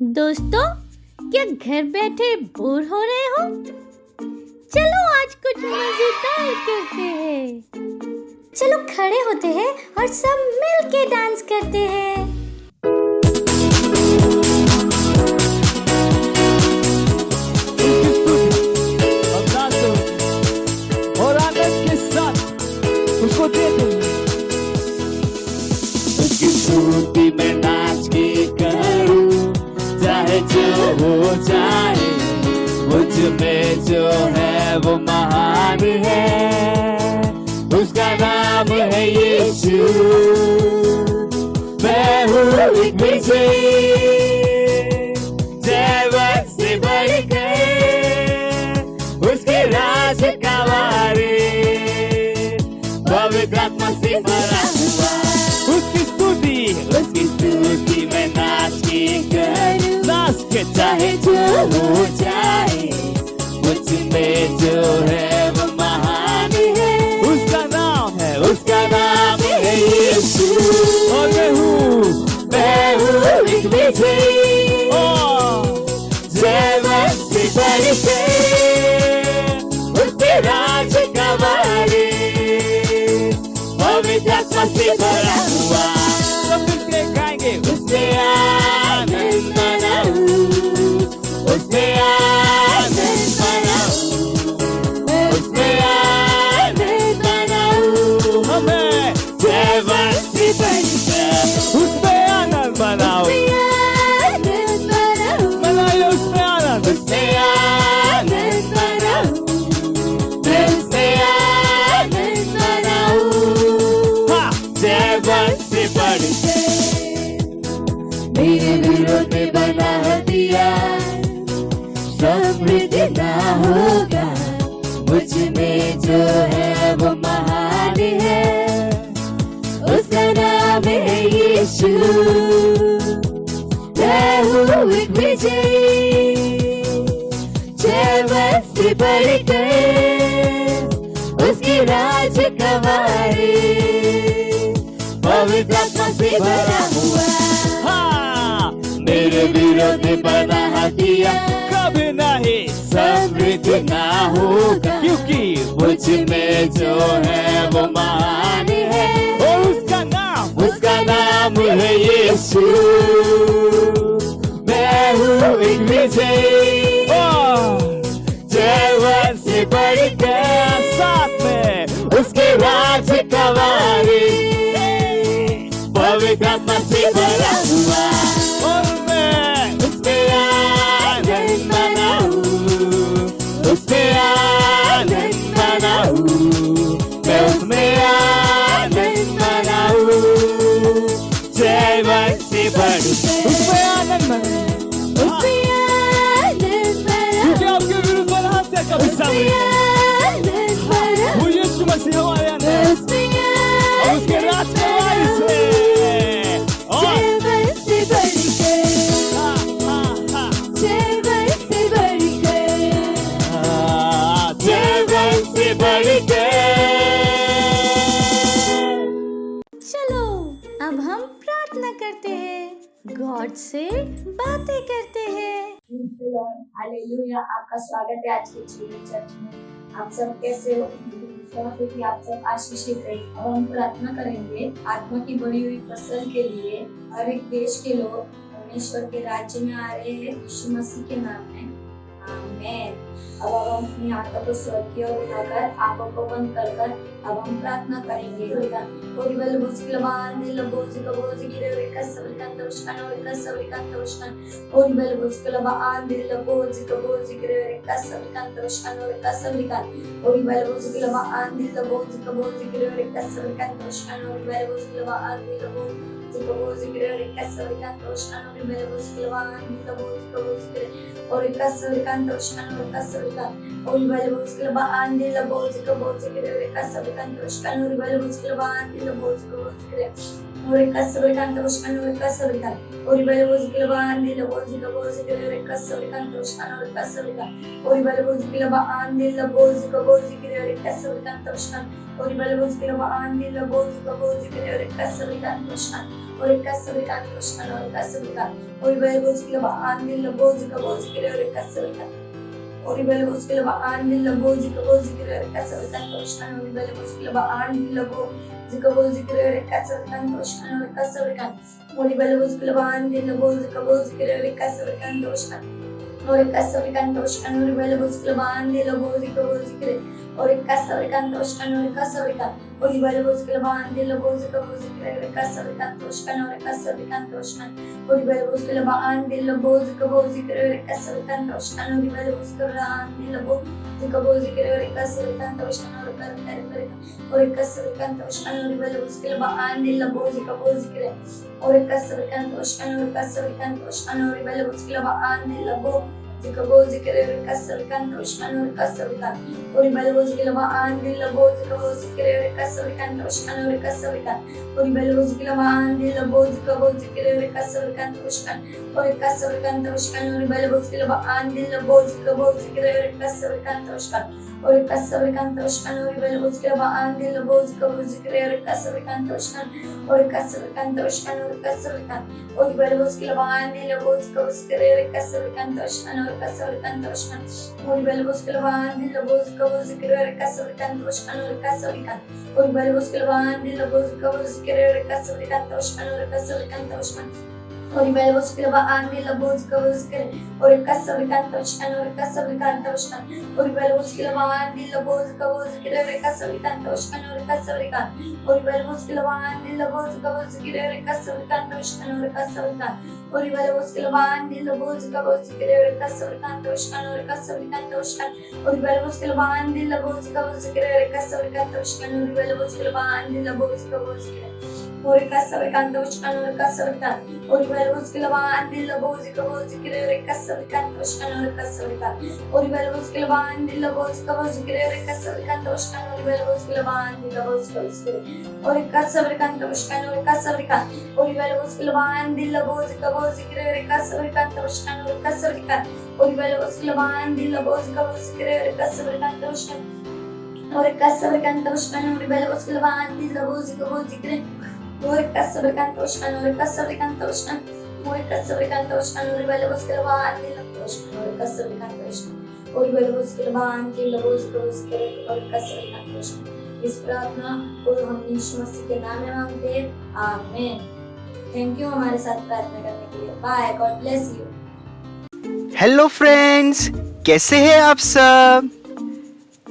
दोस्तों, क्या घर बैठे बोर हो रहे हो? चलो आज कुछ मजेदार करते हैं। चलो खड़े होते हैं और सब मिल के डांस करते हैं। और आनंद के साथ उसको दे दो। उसकी स्तुति में नाच के करूं, चाहे जो हो जाए, मुझ में जो है वो महान है। उसका नाम है यीशु। मैं हूँ एक विजयी, जयवंत से बढ़ के उसके राज का वारिस, पवित्र आत्मा से भरा हुआ। उसकी स्तुति में नाच के करूं, नाच के चाहे जो हो जाए, मुझ में जो है वो महान है। उसका नाम है यीशु। और मैं हूँ एक विजयी, जयवंत से बढ़ के उसके राज का वारिस, पवित्र आत्मा से भरा हुआ। सब मिलके गाएंगे, उसमें आनंद मनाऊं, उसमें आनंद मनाऊं, उसमें आनंद मनाऊं। हमें जयवंत से बढ़ के उसमें आनंद मनाऊं, मनाइए उसमें आनंद, उसमें आनंद मनाऊं, उसमें आनंद मनाऊं। हाँ, जयवंत से बढ़ के मेरे विरोध में बना दिया, समृद्धि ना होगा, मुझ में जो है वो महान है। उसका नाम है यीशु। मैं हूँ एक विजयी, जयवंत से बढ़ के उसकी राज का वारिस, पवित्र आत्मा से भरा हुआ। हाँ, मेरे विरोधी बना दिया, कभी नहीं समृद्ध ना होगा, क्योंकि मुझ में जो है वो महान है। और उसका नाम है यीशु। मैं हूँ एक विजयी, जयवंत से बढ़ के साथ में उसके राज का वारिस, पवित्र आत्मा से भरा हुआ। और मैं उसमें आनंद मनाऊं, उसमें आनंद मनाऊं, मैं उसमें आनंद मनाऊं, जयवंत से बढ़ के उसमें आनंद मनाऊं, उसमें आनंद मनाऊं। क्योंकि आपके विरुद्ध बलहाते कभी सामने वो यीशु मसीह हमारे अंदर, और उसके राज का वारिस है। जयवंत से बढ़ के, जयवंत से बढ़ के, जयवंत से बढ़ के। चलो अब हम प्रार्थना करते हैं, गॉड से बातें करते हैं। हालेलुया। आपका स्वागत है आज के जीवन चर्च में। आप सब कैसे हो? विश्वास है कि आप सब आशीषित रहे। अब हम प्रार्थना करेंगे आत्मा की बढ़ी हुई फसल के लिए। हर एक देश के लोग परमेश्वर के राज्य में आ रहे हैं यीशु मसीह के नाम में, आमीन। अब हम अपनी आंखों को स्वर्ग की ओर उठाकर आंखों को बंद कर अब हम प्रार्थना करेंगे। kasabikantoshan, ore kasabikantoshan, ore kasabika, ore belboskila ba andil bozika bozikire ore kasabika, ore belboskila ba andil bozika bozikire ore kasabikantoshan, ore belboskila ba andil bozika bozikire ore kasabikantoshan, ore kasabika, ore belboskila ba andil bozika bozikire ore kasabikantoshan, ore kasabikantoshan, ore belboskila ba andil bozika bozikire ore kasabikantoshan, ore kasabika, ore belboskila ba andil bozika bozikire ore kasabikantoshan, ore kasabikantoshan, ore belboskila ba andil bozika bozikire ore kasabikantoshan, ore belboskila ba andil bozika bozikire ore kasabikantoshan, ore kasabikantoshan, ore belboskila ba andil bozika bozikire ore kasabikantoshan, ore kasabikantoshan, ore belboskila ba andil bozika bozikire ore kasabikantoshan, ore kasabika, ore belboskila ba andil bozika bozikire ore kasabikantoshan, ore kasabika, ore belboskila ba andil bozika bozikire ore kasabikantoshan, ore kasabikantoshan, ore belboskila ba andil bozika bozikire ore kasabikantoshan, ore kasabikantoshan, ore belboskila ba andil bozika bozikire ore kasabikantoshan, ore kasabikantoshan, ore kasabika, ore belboskila ba andil bozika bozikire ore kasabikantoshan, ore kasabikantoshan, ore belboskila ba andil bozika bozikire ore kasabikantoshan, ore kasabika, ore belboskila ba andil bozika bozikire ore kasabikantoshan, ore kasabikantoshan, ore belboskila ba andil bozika bozikire ore kasabikantoshan, ore kasabikantoshan, ore belboskila ba andil bozika bozikire ore kasabikantoshan, ore kasabika, ore belboskila ba andil bozika bozikire ore kasabikantoshan, ore kasabika, ore belboskila ba andil bozika bozikire ore kasabikantoshan, ore kasabikantoshan, ore belboskila ba andil bozika bozikire ore kasabikantoshan, ore belboskila ba andil bozika bozikire ore kasabikantoshan, ore kasabika, ore belboskila ba andil bozika bozikire ore kasabikantoshan, ore kasabika, ore belboskila ba andil bozika bozikire ore kasabikantoshan, ore belboskila ba andil bozika bozikire ore kasabikantoshan, ore kasabika, ore belboskila ba andil bozika bozikire ore kasabikantoshan, ore kasabika, ore belboskila ba andil bozika bozikire ore kasabikantoshan, ore kasabikantoshan, ore belboskila ba andil bozika bozikire ore kasabikantoshan, ore kasabikantoshan, ore kasabikantoshan, ore belboskila ba andil ore kasabikantoshan, ore belboskila ba andil bozika bozikire ore kasabikantoshan। इस प्रार्थना को हम यीशु मसीह के नाम में मांगते हैं, आमीन। थैंक यू हमारे साथ प्रार्थना करने के लिए। Bye, God bless you. Hello friends, कैसे हैं आप सब?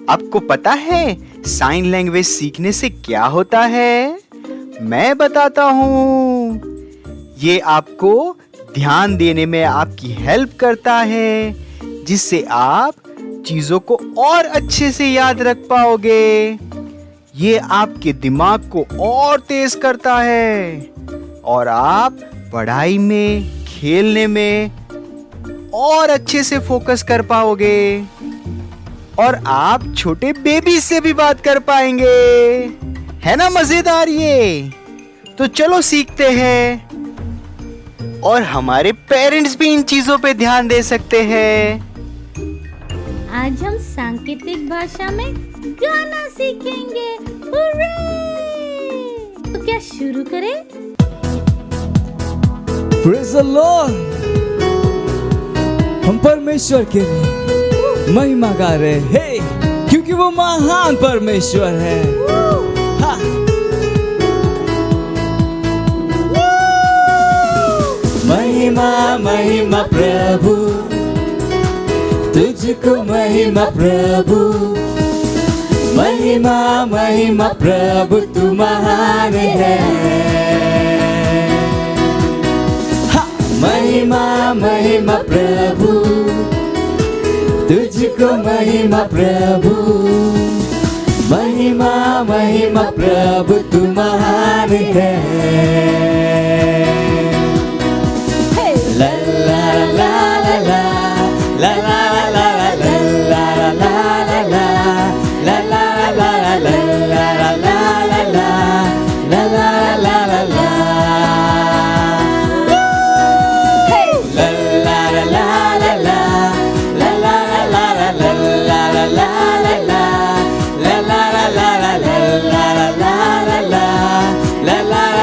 आपको पता है साइन लैंग्वेज सीखने से क्या होता है? मैं बताता हूँ। ये आपको ध्यान देने में आपकी हेल्प करता है, जिससे आप चीजों को और अच्छे से याद रख पाओगे। ये आपके दिमाग को और तेज करता है और आप पढ़ाई में, खेलने में और अच्छे से फोकस कर पाओगे और आप छोटे बेबी से भी बात कर पाएंगे। है ना मजेदार ये? तो चलो सीखते हैं और हमारे पेरेंट्स भी इन चीजों पे ध्यान दे सकते हैं। आज हम सांकेतिक भाषा में गाना सीखेंगे। हुर्रे! तो क्या शुरू करें? Praise the Lord. हम परमेश्वर के लिए महिमा गा रहे हैं, क्योंकि वो महान परमेश्वर है। हाँ। महिमा महिमा प्रभु, तुझको महिमा प्रभु, महिमा महिमा प्रभु, तू महान है। हाँ। महिमा महिमा प्रभु, तुझको महिमा प्रभु, महिमा महिमा प्रभु, तू महान है। ला ला ला ला ला ला ला ला ला ला ला ला ला ला ला ला ला la la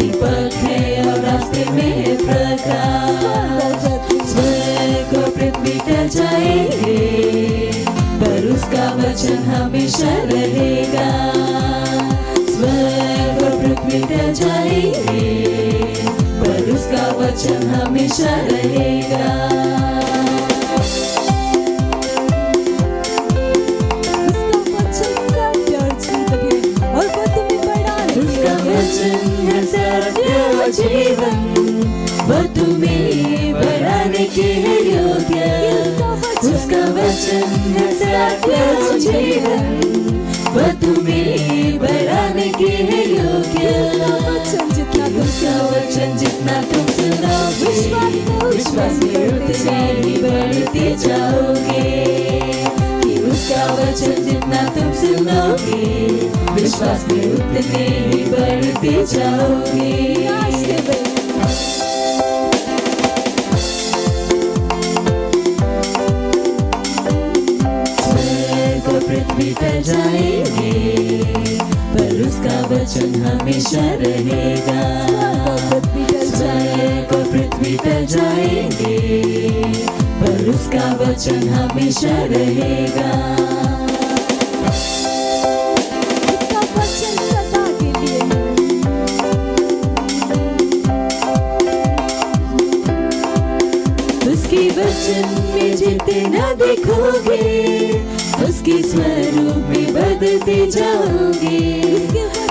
जाएंगे, पर उसका वचन हमेशा रहेगा। स्वर्ग और पृथ्वी टल जाएंगे, पर उसका वचन हमेशा रहेगा। उसका वचन है सत्य और जीवन, वो तुम्हें बढ़ाने के है योग्य। उसका वचन है सत्य और जीवन, वो तुम्हें बढ़ाने के है योग्य। उसका वचन जितना तुम सुनो, विश्वास में उतने ही बढ़ते जाओगे। उसका वचन जितना तुम सुनोगे, विश्वास में उतने ही बढ़ते जाओगे। स्वर्ग और पृथ्वी टल जाएंगे, पर उसका वचन हमेशा रहेगा। स्वर्ग और पृथ्वी टल जाएंगे, पर उसका वचन हमेशा रहेगा। उसका वचन सदा के लिए, उसके वचन में जितना देखोगे, उसके स्वरूप में बदलते जाओगे।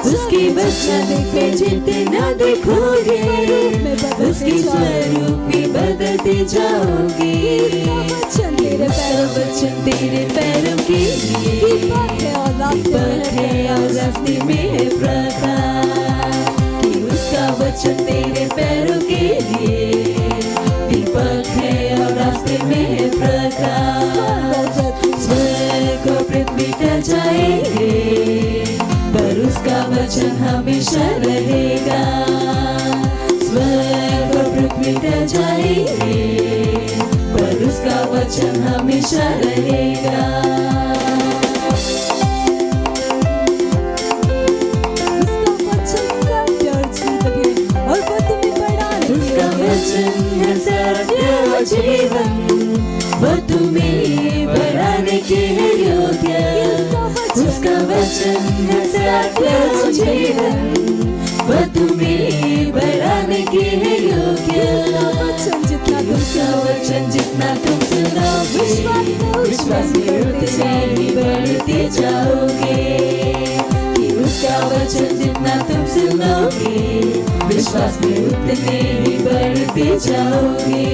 उसके वचन में जितना देखोगे, उसके स्वरूप में बदलते जाओगे। उसका वचन तेरे पैरों के लिए दीपक है और रास्ते में है प्रकाश। उसका वचन तेरे पैरों के लिए दीपक है और रास्ते में है प्रकाश। स्वर्ग और पृथ्वी टल जाएंगे, पर उसका वचन हमेशा रहेगा। स्वर्ग और पृथ्वी टल जाएंगे, पर उसका वचन हमेशा रहेगा। उसका वचन है सत्य और जीवन, वो तुम्हें बढ़ाने के है योग्य। उसका वचन है सत्य और जीवन, वो तुम्हें बढ़ाने के है योग्य। उसका वचन जितना तुम सुनो, विश्वास में उतने ही बढ़ते जाओगे। उसका वचन जितना तुम सुनोगे, विश्वास में उतने ही बढ़ते जाओगे।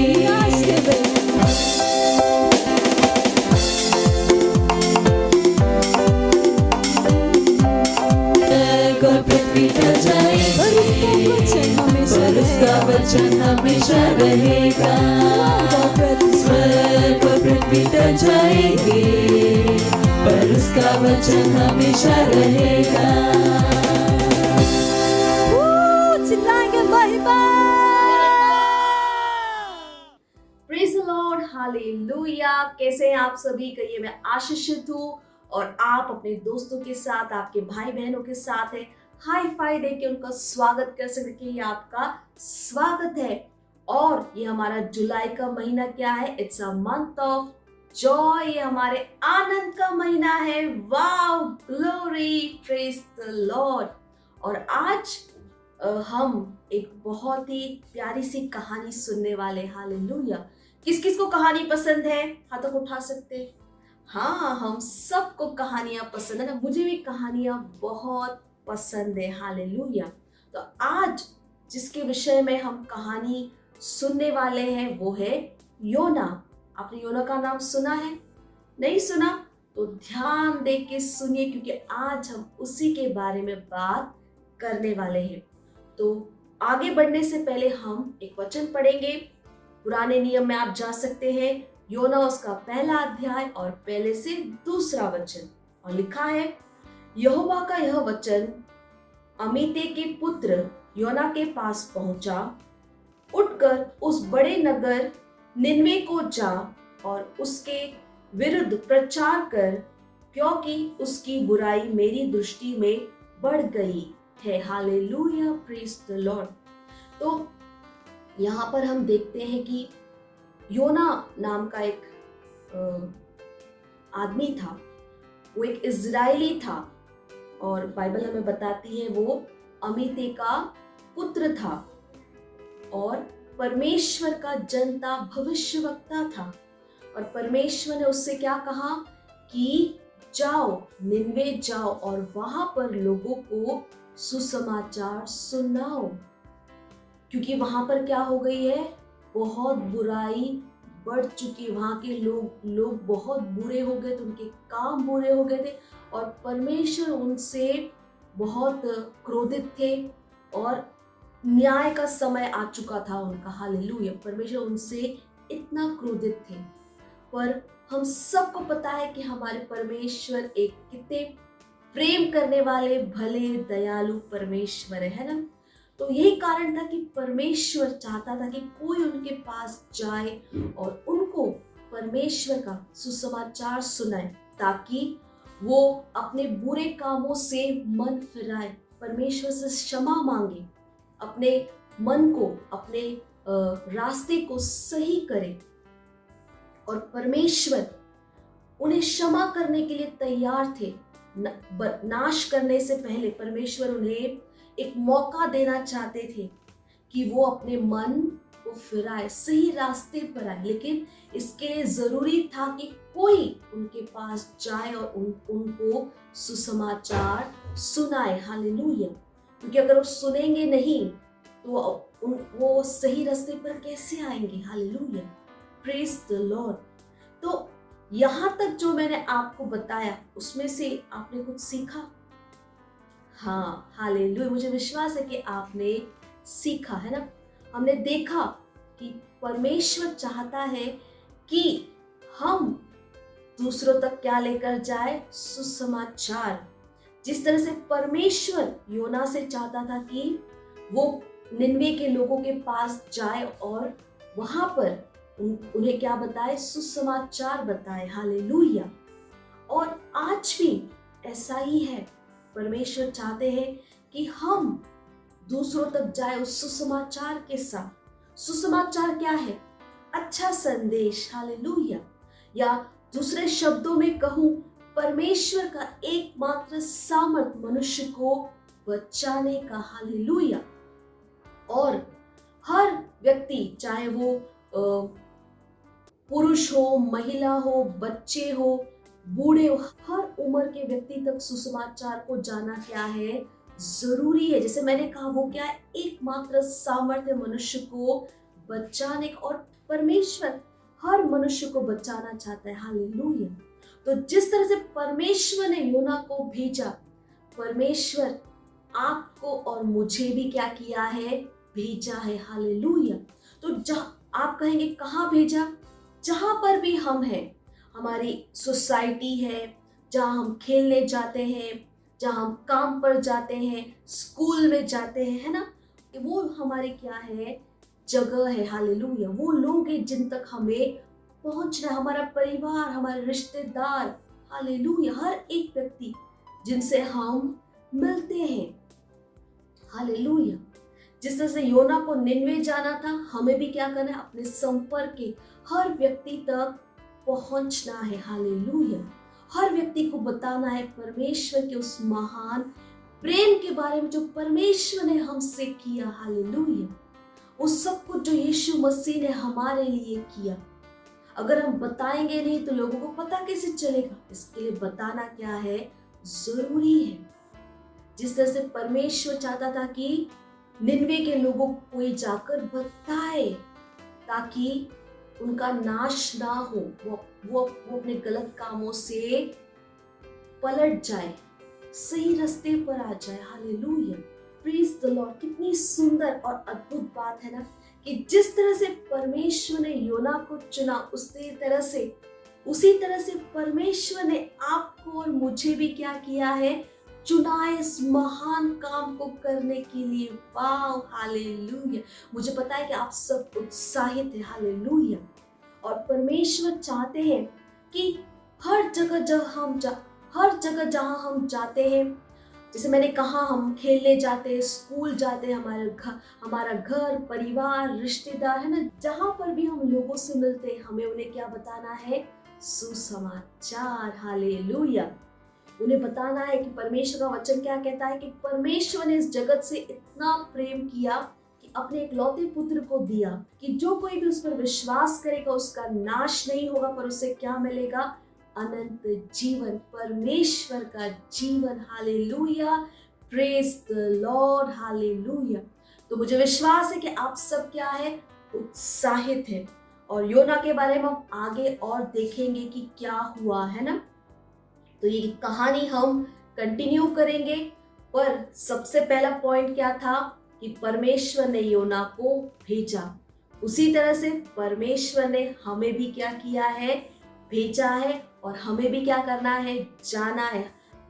और पृथ्वी टल जाएंगे, पर उसका वचन हमेशा रहेगा। स्वर्ग और पृथ्वी टल जाएंगे, पर उसका वचन हमेशा रहेगा। चिल्लाएंगे महिमा। Praise the Lord, hallelujah. कैसे हैं आप सभी? कहिए मैं आशीषित हूँ और आप अपने दोस्तों के साथ, आपके भाई बहनों के साथ है हाई फाई दे के उनका स्वागत कर सकते कि ये आपका स्वागत है। और ये हमारा जुलाई का महीना क्या है? It's a month of Joy. ये हमारे आनंद का महीना है। Wow, glory, praise the Lord. और आज हम एक बहुत ही प्यारी सी कहानी सुनने वाले। हालेलुया। किस किस को कहानी पसंद है? हाथों को उठा सकते? हाँ, हम सबको कहानियां पसंद है ना। मुझे भी कहानियां बहुत पसंद है। हालेलुया। तो आज जिसके विषय में हम कहानी सुनने वाले हैं वो है योना। आपने योना का नाम सुना है? नहीं सुना तो ध्यान दे के सुनिए, क्योंकि आज हम उसी के बारे में बात करने वाले हैं। तो आगे बढ़ने से पहले हम एक वचन पढ़ेंगे। पुराने नियम में आप जा सकते हैं, योना उसका पहला अध्याय और पहले से दूसरा वचन। और लिखा है, यहोवा का यह वचन अमित्ते के पुत्र योना के पास पहुंचा। उठकर उस बड़े नगर निनवे को जा और उसके विरुद्ध प्रचार कर, क्योंकि उसकी बुराई मेरी दृष्टि में बढ़ गई है। Hallelujah, praise the Lord. तो यहाँ पर हम देखते हैं कि योना नाम का एक आदमी था, वो एक इजरायली था और बाइबल हमें बताती है वो अमिते का पुत्र था और परमेश्वर का जनता भविष्यवक्ता था। और परमेश्वर ने उससे क्या कहा कि जाओ, निनवे जाओ और वहां पर लोगों को सुसमाचार सुनाओ, क्योंकि वहां पर क्या हो गई है, बहुत बुराई बढ़ चुकी। वहां के लोग बहुत बुरे हो गए थे, उनके काम बुरे हो गए थे और परमेश्वर उनसे बहुत क्रोधित थे और न्याय का समय आ चुका था उनका। हालेलुया, परमेश्वर उनसे इतना क्रोधित थे। पर हम सबको पता है कि हमारे परमेश्वर एक कितने प्रेम करने वाले भले दयालु परमेश्वर है ना। तो यही कारण था कि परमेश्वर चाहता था कि कोई उनके पास जाए और उनको परमेश्वर का सुसमाचार सुनाए, ताकि वो अपने बुरे कामों से मन फिराए, परमेश्वर से क्षमा मांगे, अपने मन को, अपने रास्ते को सही करे। और परमेश्वर उन्हें क्षमा करने के लिए तैयार थे। नाश करने से पहले परमेश्वर उन्हें एक मौका देना चाहते थे कि वो अपने मन को फिराए, सही रास्ते पर आए। लेकिन इसके लिए जरूरी था कि कोई उनके पास जाए और उनको सुसमाचार सुनाए। हालेलुया, क्योंकि अगर वो सुनेंगे नहीं तो वो सही रास्ते पर कैसे आएंगे। Hallelujah, praise the Lord. तो यहाँ तक जो मैंने आपको बताया उसमें से आपने कुछ सीखा? हाँ, हालेलुया, मुझे विश्वास है कि आपने सीखा है ना। हमने देखा कि परमेश्वर चाहता है कि हम दूसरों तक क्या लेकर जाए, सुसमाचार। जिस तरह से परमेश्वर योना से चाहता था कि वो निनवे के लोगों के पास जाए और वहां पर उन्हें क्या बताए, सुसमाचार बताए। हालेलुया, और आज भी ऐसा ही है। परमेश्वर चाहते हैं कि हम दूसरों तक जाए उस सुसमाचार के साथ। सुसमाचार क्या है? अच्छा संदेश। हालेलुया, या दूसरे शब्दों में कहूं, परमेश्वर का एकमात्र सामर्थ मनुष्य को बचाने का। हालेलुया, और हर व्यक्ति, चाहे वो पुरुष हो, महिला हो, बच्चे हो, बूढ़े हो, हर उम्र के व्यक्ति तक सुसमाचार को जाना क्या है, जरूरी है। जैसे मैंने कहा, वो क्या है, एकमात्र सामर्थ्य मनुष्य को बचाने का। और परमेश्वर हर मनुष्य को बचाना चाहता है। हालेलुया, तो जिस तरह से परमेश्वर ने योना को भेजा, परमेश्वर आपको और मुझे भी क्या किया है, भेजा है। हालेलुया, तो जहाँ आप कहेंगे कहाँ भेजा? जहां पर भी हम हैं, हमारी सोसाइटी है, जहां हम खेलने जाते हैं, जहां हम काम पर जाते हैं, स्कूल में जाते हैं, है ना, वो हमारी क्या है, जगह है। हालेलुया, वो लोग हैं जिन तक हमें पहुंचना है, हमारा परिवार, हमारे रिश्तेदार। हालेलुया, हर एक व्यक्ति जिनसे हम मिलते हैं। हालेलुया, जिस तरह से योना को निनवे जाना था, हमें भी क्या करना है, अपने संपर्क के हर व्यक्ति तक पहुंचना है। हालेलुया, हर व्यक्ति को बताना है परमेश्वर के उस महान प्रेम के बारे में जो परमेश्वर ने हमसे किया। हालेलुया, उस सब कुछ जो यीशु मसीह ने हमारे लिए किया। अगर हम बताएंगे नहीं तो लोगों को पता कैसे चलेगा? इसके लिए बताना क्या है, जरूरी है। जिस तरह से परमेश्वर चाहता था कि निनवे के लोगों को कोई जाकर बताए ताकि उनका नाश ना हो, वो अपने गलत कामों से पलट जाए, सही रास्ते पर आ जाए। Hallelujah, praise the Lord. कितनी सुंदर और अद्भुत बात है ना, कि जिस तरह से परमेश्वर ने योना को चुना, उसी तरह से परमेश्वर ने आपको और मुझे भी क्या किया है, चुना है इस महान काम को करने के लिए। वाव, हालेलुया, मुझे पता है कि आप सब उत्साहित हैं। हालेलुया, और परमेश्वर चाहते हैं कि हर जगह जहां हम जाते हैं, जैसे मैंने कहा, हम खेलने जाते हैं, स्कूल जाते हैं, हमारा घर परिवार रिश्तेदार, है ना, जहां पर भी हम लोगों से मिलते हैं, हमें उन्हें क्या बताना है, सुसमाचार। हालेलुया। उन्हें बताना है कि परमेश्वर का वचन क्या कहता है कि परमेश्वर ने इस जगत से इतना प्रेम किया कि अपने इकलौते पुत्र को दिया कि जो कोई भी उस पर विश्वास करेगा उसका नाश नहीं होगा, पर उसे क्या मिलेगा? अनंत जीवन, परमेश्वर का जीवन। Hallelujah, praise the Lord, hallelujah. तो मुझे विश्वास है कि आप सब क्या है? उत्साहित है। और योना के बारे में हम आगे और देखेंगे कि क्या हुआ, है ना। तो ये कहानी हम कंटिन्यू करेंगे, पर सबसे पहला पॉइंट क्या था कि परमेश्वर ने योना को भेजा। उसी तरह से परमेश्वर ने हमें भी क्या किया है? भेजा है। और हमें भी क्या करना है? जाना है।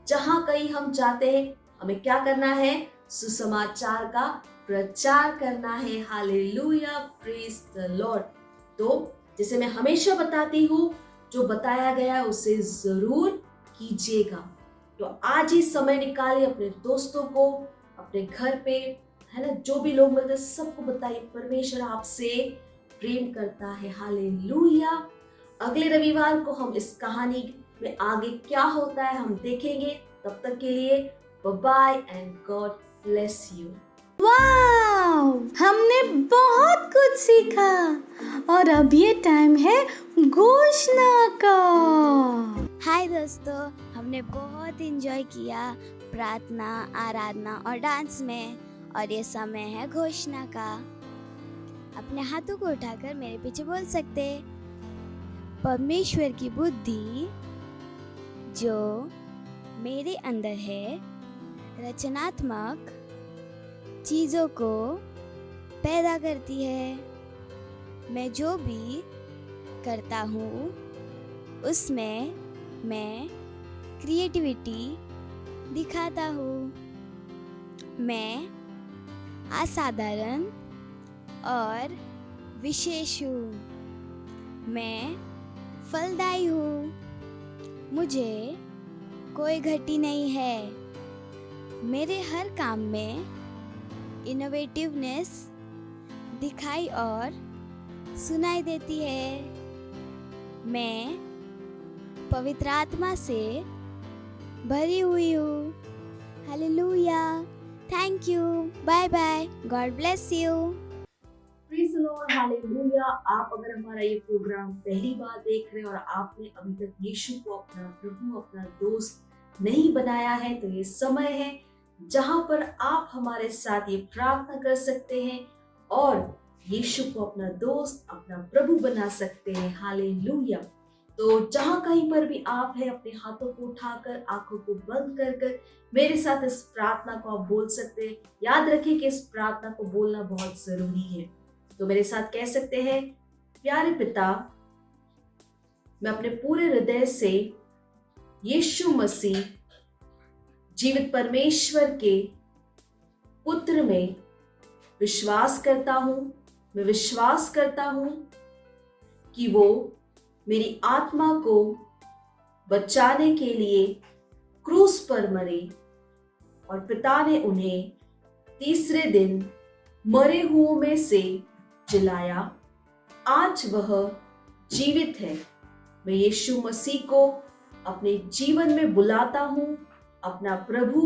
जहां कहीं हम जाते हैं हमें क्या करना है? सुसमाचार का प्रचार करना है। Hallelujah, praise the Lord. तो जैसे मैं हमेशा बताती हूँ, जो बताया गया है उसे जरूर कीजिएगा। तो आज ही समय निकालिए, अपने दोस्तों को, अपने घर पे, है ना, जो भी लोग मिलते हैं सबको बताइए परमेश्वर आपसे प्रेम करता है। हालेलुया। अगले रविवार को हम इस कहानी में आगे क्या होता है हम देखेंगे। तब तक के लिए bye and God bless you. Wow, हमने बहुत कुछ सीखा और अब ये टाइम है घोषणा का। हाय दोस्तों, हमने बहुत इंजॉय किया प्रार्थना, आराधना और डांस में, और ये समय है घोषणा का। अपने हाथों को उठाकर मेरे पीछे बोल सकते, परमेश्वर की बुद्धि जो मेरे अंदर है रचनात्मक चीज़ों को पैदा करती है। मैं जो भी करता हूँ उसमें मैं क्रिएटिविटी दिखाता हूँ। मैं असाधारण और विशेष हूँ। मैं फलदायी हूँ। मुझे कोई घटी नहीं है। मेरे हर काम में इनोवेटिवनेस दिखाई और सुनाई देती है। मैं पवित्र आत्मा से भरी हुई हूँ। Hallelujah, thank you, bye bye, God bless you. Praise the Lord, hallelujah. आप अगर हमारा ये प्रोग्राम पहली बार देख रहे हैं और आपने अभी तक यीशु को अपना प्रभु, अपना दोस्त नहीं बनाया है, तो ये समय है जहां पर आप हमारे साथ ये प्रार्थना कर सकते हैं और यीशु को अपना दोस्त, अपना प्रभु बना सकते हैं। हालेलुया। तो जहां कहीं पर भी आप हैं, अपने हाथों को उठाकर, आंखों को बंद कर कर मेरे साथ इस प्रार्थना को आप बोल सकते हैं। याद रखिए कि इस प्रार्थना को बोलना बहुत जरूरी है। तो मेरे साथ कह सकते हैं, प्यारे पिता, मैं अपने पूरे हृदय से यीशु मसीह जीवित परमेश्वर के पुत्र में विश्वास करता हूं। मैं विश्वास करता हूं कि वो मेरी आत्मा को बचाने के लिए क्रूस पर मरे और पिता ने उन्हें तीसरे दिन मरे हुओं में से जिलाया। आज वह जीवित है। मैं यीशु मसीह को अपने जीवन में बुलाता हूं, अपना प्रभु,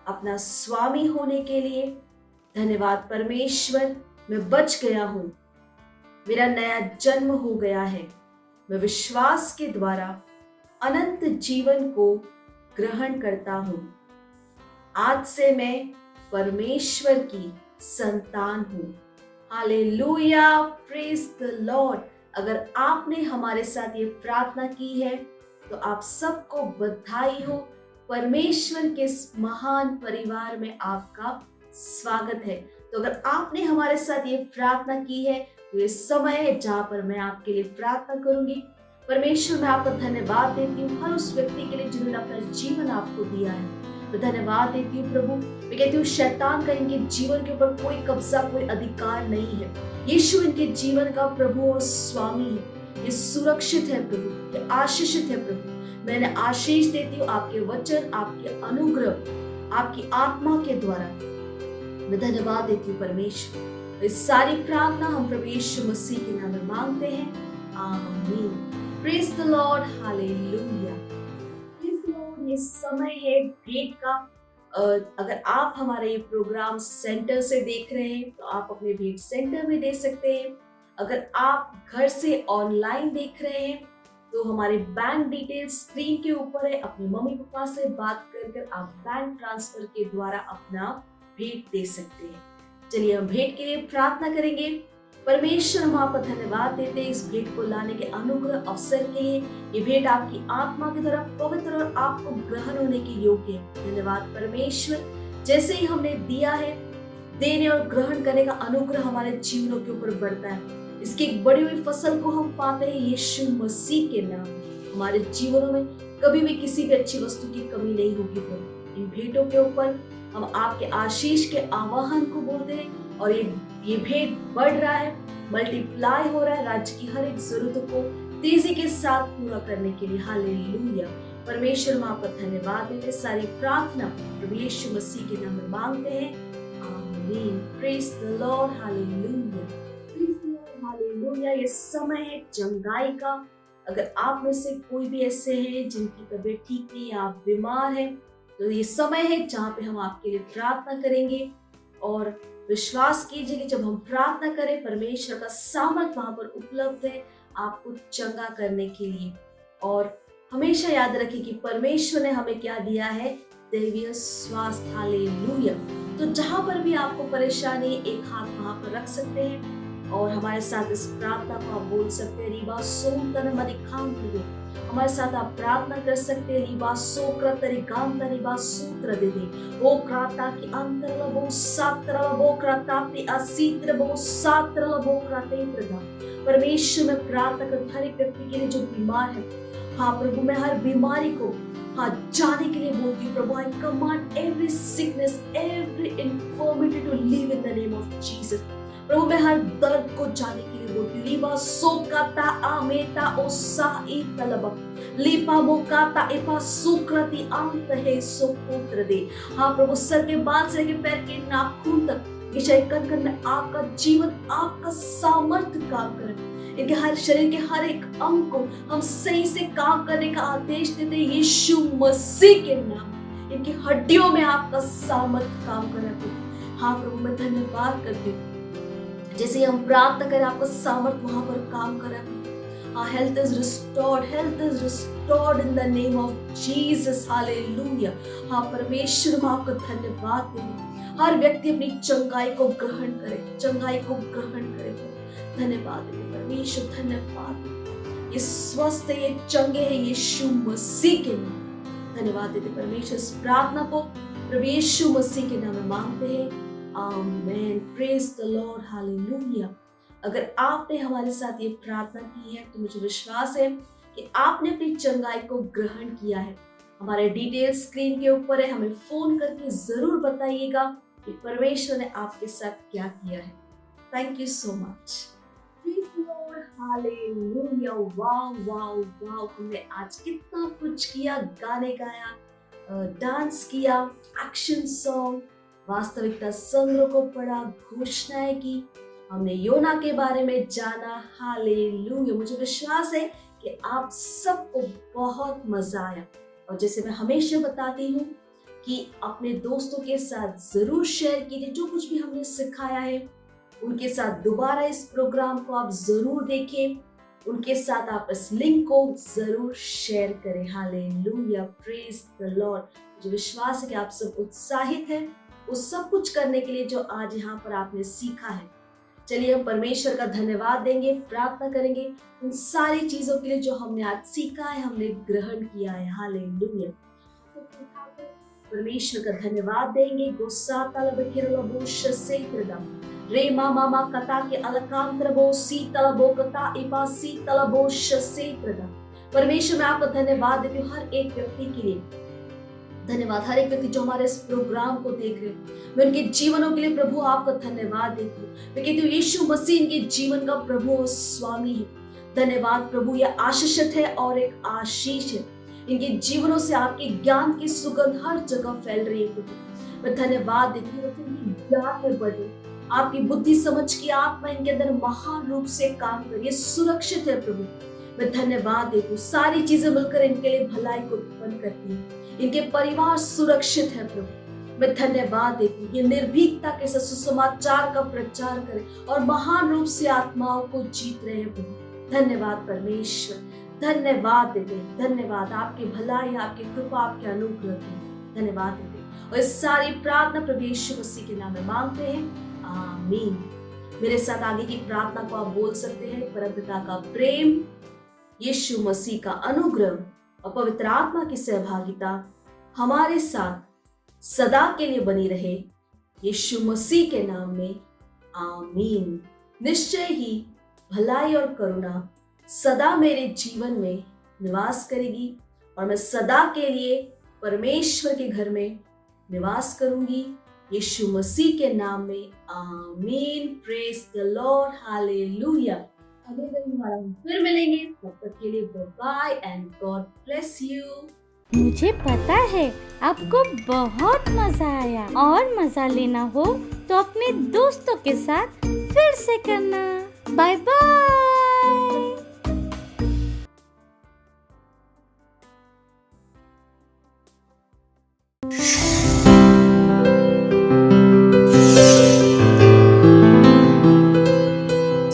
अपना स्वामी होने के लिए। धन्यवाद परमेश्वर, मैं बच गया हूं। मेरा नया जन्म हो गया है। मैं विश्वास के द्वारा अनंत जीवन को ग्रहण करता हूं। आज से मैं परमेश्वर की संतान हूं। Hallelujah, praise the Lord. अगर आपने हमारे साथ ये प्रार्थना की है तो आप सबको बधाई हो। परमेश्वर के इस महान परिवार में आपका स्वागत है। तो अगर आपने हमारे साथ ये प्रार्थना की है तो ये समय है जहां पर मैं आपके लिए प्रार्थना करूंगी। परमेश्वर, मैं आपका धन्यवाद देती हूँ हर उस व्यक्ति के लिए जिन्होंने अपना जीवन आपको दिया है। मैं धन्यवाद देती हूँ प्रभु। मैं कहती हूँ शैतान का इनके जीवन के ऊपर कोई कब्जा, कोई अधिकार नहीं है। यीशु इनके जीवन का प्रभु और स्वामी है। ये सुरक्षित है प्रभु, ये आशीषित है प्रभु। मैंने आशीष देती हूँ आपके वचन, आपके अनुग्रह, आपकी आत्मा के द्वारा। मैं धन्यवाद देती हूँ परमेश्वर। इस सारी प्रार्थना हम प्रभु यीशु मसीह के नाम में मांगते हैं, आमीन। Praise the Lord, hallelujah. Praise the Lord. ये समय है भेंट का। अगर आप हमारे ये प्रोग्राम सेंटर से देख रहे हैं तो आप अपने भेंट सेंटर में दे सकते हैं। अगर आप घर से ऑनलाइन देख रहे हैं तो हमारे बैंक डिटेल्स स्क्रीन के ऊपर है। अपने मम्मी पापा से बात कर आप बैंक ट्रांसफर के द्वारा अपना भेंट दे सकते हैं। चलिए हम भेंट के लिए प्रार्थना करेंगे। परमेश्वर, हम आपका धन्यवाद देते हैं इस भेंट को लाने के अनुग्रह अवसर के लिए। ये भेंट आपकी आत्मा के द्वारा पवित्र और आपको ग्रहण होने के योग्य है। धन्यवाद परमेश्वर, जैसे ही हमने दिया है, देने और ग्रहण करने का अनुग्रह हमारे जीवनों के ऊपर बढ़ता है। इसकी एक बड़ी हुई फसल को हम पाते हैं यीशु मसीह के नाम। हमारे जीवनों में कभी भी किसी भी अच्छी वस्तु की कमी नहीं होगी प्रभु। इन भेंटों के ऊपर हम आपके आशीष के आवाहन को बोलते हैं और ये भेंट बढ़ रहा है, मल्टीप्लाई हो रहा है राज्य की हर एक जरूरतों को तेजी के साथ पूरा करने के लिए। हालेलुया। परमेश्वर, हम आपका धन्यवाद देते, सारी प्रार्थना प्रभु यीशु मसीह के नाम में मांगते हैं, आमीन। Praise the Lord, hallelujah. Praise the Lord, hallelujah. ये समय है चंगाई का। अगर आप में से कोई भी ऐसे हैं जिनकी तबीयत ठीक नहीं है, आप बीमार हैं, तो ये समय है जहाँ पे हम आपके लिए प्रार्थना करेंगे। और विश्वास कीजिए कि जब हम प्रार्थना करें परमेश्वर का सामर्थ वहां पर उपलब्ध है आपको चंगा करने के लिए। और हमेशा याद रखिए कि परमेश्वर ने हमें क्या दिया है, दैवीय स्वास्थ्य। हालेलुया। तो जहां पर भी आपको परेशानी, एक हाथ वहां पर रख सकते हैं और हमारे साथ इस प्रार्थना को आप बोल सकते हैं। रीबा सोम तन मरिखाम दे, हमारे साथ आप प्रार्थना कर सकते हैं। लीबा सोक्र तरिगाम तरिबा सूत्र दे दे वो क्राता की अंतर लबो सात्र लबो क्रातापि असीत्र बो सात्र लबो क्राते प्रदा। परमेश्वर में प्रार्थना कर हर एक व्यक्ति के लिए जो बीमार है, हाँ प्रभु, मैं हर बीमारी को जाने के लिए बोलती हूँ प्रभु। I command every sickness, every infirmity to leave in the name of Jesus. प्रभु, मैं हर दर्द को जाने के लिए बोलती हूँ। लीबा सोकाता आमेता ओसा इतलबा लीपा मोकाता एपा सुक्रति अंत है सुपुत्र दे। हाँ प्रभु, सर के बाल से लेकर पैर के नाखून तक कण में आपका जीवन, आपका सामर्थ्य काम करे। इनके हर शरीर के हर एक अंग को हम सही से काम करने का आदेश देते हैं यीशु मसीह के नाम। इनकी हड्डियों में आपका सामर्थ्य काम करे। हाँ प्रभु, मैं धन्यवाद करती हूँ जैसे हम प्रार्थना करें आपका सामर्थ्य वहां पर काम करे। हाँ, health is restored in the name of Jesus. Hallelujah. हाँ परमेश्वर, हम आपका धन्यवाद देंगे। हर व्यक्ति अपनी चंगाई को ग्रहण करे, चंगाई को ग्रहण करे। धन्यवाद देंगे परमेश्वर, धन्यवाद। ये स्वस्थ है, ये चंगे है यीशु मसीह के नाम। धन्यवाद देते परमेश्वर। इस प्रार्थना को प्रभु यीशु मसीह के नाम में मांगते हैं, आमीन। Praise the Lord, hallelujah. अगर आपने हमारे साथ ये प्रार्थना की है तो मुझे विश्वास है कि आपने अपनी चंगाई को ग्रहण किया है। हमारे डिटेल्स स्क्रीन के ऊपर है, हमें फोन करके जरूर बताइएगा कि परमेश्वर ने आपके साथ क्या किया है। Thank you so much. Praise the Lord, hallelujah. Wow wow wow, हमने आज कितना कुछ किया, गाने गाया, डांस किया, एक्शन सॉन्ग, वास्तविकता संग्रह को पढ़ा, घोषणाएं की, हमने योना के बारे में जाना। हालेलुया। मुझे विश्वास है कि आप सबको बहुत मजा आया। और जैसे मैं हमेशा बताती हूँ कि अपने दोस्तों के साथ जरूर शेयर कीजिए जो कुछ भी हमने सिखाया है। उनके साथ दोबारा इस प्रोग्राम को आप जरूर देखें, उनके साथ आप इस लिंक को जरूर शेयर करें। हालेलुया। Praise the Lord. मुझे विश्वास है कि आप सब उत्साहित हैं उस सब कुछ करने के लिए जो आज यहाँ पर आपने सीखा है। चलिए हम परमेश्वर का धन्यवाद देंगे, प्रार्थना करेंगे उन सारी चीजों के लिए जो हमने आज सीखा है, हमने ग्रहण किया है। हालेलुया। परमेश्वर का धन्यवाद देंगे। गोसा रे मामा कता के अलकांत्रबो सीतलबो कता इपा सीतलबो शसेत्रदा। परमेश्वर, मैं आपका धन्यवाद देती हूँ हर एक व्यक्ति के लिए। धन्यवाद हर एक व्यक्ति जो हमारे इस प्रोग्राम को देख रहे हैं, मैं उनके जीवनों के लिए प्रभु आपका धन्यवाद देती हूँ। मैं कहती हूँ यीशु मसीह इनके जीवन का प्रभु और स्वामी है। धन्यवाद प्रभु, यह आशीषित है और एक आशीष है। इनके जीवनों से आपके ज्ञान की सुगंध हर जगह फैल रही है प्रभु। मैं धन्यवाद देती हूँ इनकी ज्ञान में बढ़े, आपकी बुद्धि समझ की आत्मा इनके अंदर महान रूप से काम करे। सुरक्षित है प्रभु, मैं धन्यवाद देती हूँ, सारी चीजें मिलकर इनके लिए भलाई को उत्पन्न करती है, इनके परिवार सुरक्षित है प्रभु। मैं धन्यवाद देती हूँ, ये निर्भीकता के साथ सुसमाचार का प्रचार करें और महान रूप से आत्माओं को जीत रहे हैं प्रभु। धन्यवाद परमेश्वर, धन्यवाद देते हैं, धन्यवाद आपकी भलाई, आपकी कृपा, आपके अनुग्रह के धन्यवाद देते हैं। और इस सारी प्रार्थना प्रभु यीशु मसीह के नाम में मांगते हैं, आमीन। मेरे साथ आगे की प्रार्थना को आप बोल सकते हैं। परमपिता का प्रेम, यीशु मसीह का अनुग्रह और पवित्र आत्मा की सहभागिता हमारे साथ सदा के लिए बनी रहे, यीशु मसीह के नाम में, आमीन। निश्चय ही भलाई और करुणा सदा मेरे जीवन में निवास करेगी और मैं सदा के लिए परमेश्वर के घर में निवास करूंगी, यीशु मसीह के नाम में, आमीन। Praise the Lord, hallelujah. अगले रविवार हम फिर मिलेंगे, तब तक के लिए bye and God bless you. मुझे पता है आपको बहुत मजा आया, और मजा लेना हो तो अपने दोस्तों के साथ फिर से करना। Bye bye.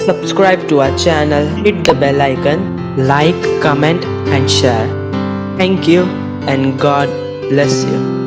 Subscribe to our channel, hit the bell icon, like, comment and share. Thank you and God bless you.